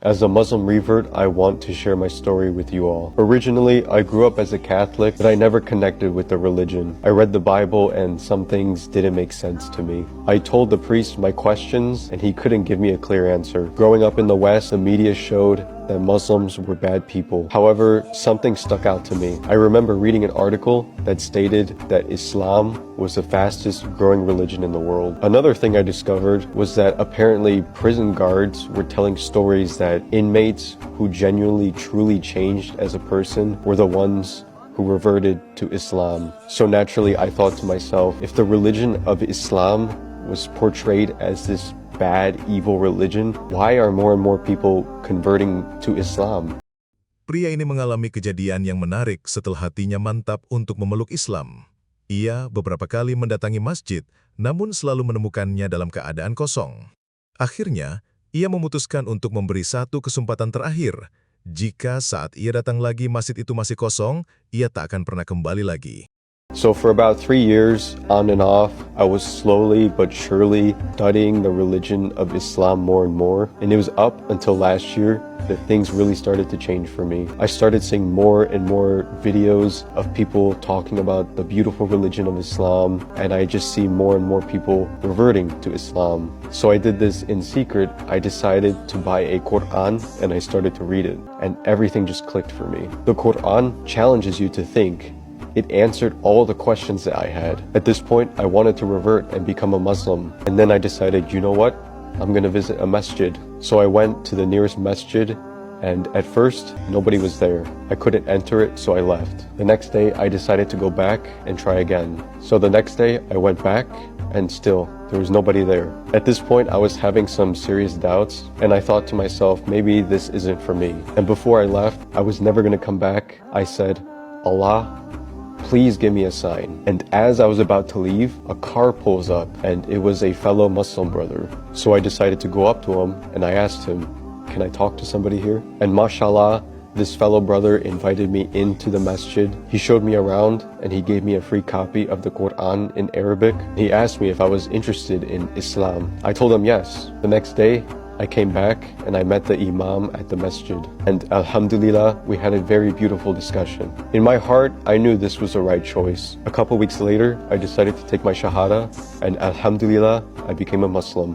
As a Muslim revert, I want to share my story with you all. Originally, I grew up as a Catholic, but I never connected with the religion. I read the Bible and some things didn't make sense to me. I told the priest my questions and he couldn't give me a clear answer. Growing up in the West, the media showed that Muslims were bad people. However, something stuck out to me. I remember reading an article that stated that Islam was the fastest growing religion in the world. Another thing I discovered was that apparently prison guards were telling stories that inmates who genuinely truly changed as a person were the ones who reverted to Islam. So naturally I thought to myself, if the religion of Islam was portrayed as this bad, evil religion, why are more and more people converting to Islam? Pria ini mengalami kejadian yang menarik setelah hatinya mantap untuk memeluk Islam. Ia beberapa kali mendatangi masjid, namun selalu menemukannya dalam keadaan kosong. Akhirnya, ia memutuskan untuk memberi satu kesempatan terakhir. Jika saat ia datang lagi masjid itu masih kosong, ia tak akan pernah kembali lagi. So for about 3 years, on and off, I was slowly but surely studying the religion of Islam more and more. And it was up until last year that things really started to change for me. I started seeing more and more videos of people talking about the beautiful religion of Islam, and I just see more and more people reverting to Islam. So I did this in secret. I decided to buy a Quran and I started to read it, and everything just clicked for me. The Quran challenges you to think. It answered all the questions that I had. At this point, I wanted to revert and become a Muslim. And then I decided, you know what? I'm going to visit a masjid. So I went to the nearest masjid, and at first, nobody was there. I couldn't enter it, so I left. The next day, I decided to go back and try again. So the next day, I went back, and still, there was nobody there. At this point, I was having some serious doubts, and I thought to myself, maybe this isn't for me. And before I left, I was never going to come back. I said, Allah, please give me a sign. And as I was about to leave, a car pulls up, and it was a fellow Muslim brother. So I decided to go up to him, and I asked him, can I talk to somebody here? And mashallah, this fellow brother invited me into the masjid. He showed me around, and he gave me a free copy of the Quran in Arabic. He asked me if I was interested in Islam. I told him yes. The next day, I came back and I met the Imam at the masjid. And alhamdulillah, we had a very beautiful discussion. In my heart, I knew this was the right choice. A couple weeks later, I decided to take my Shahada, and alhamdulillah, I became a Muslim.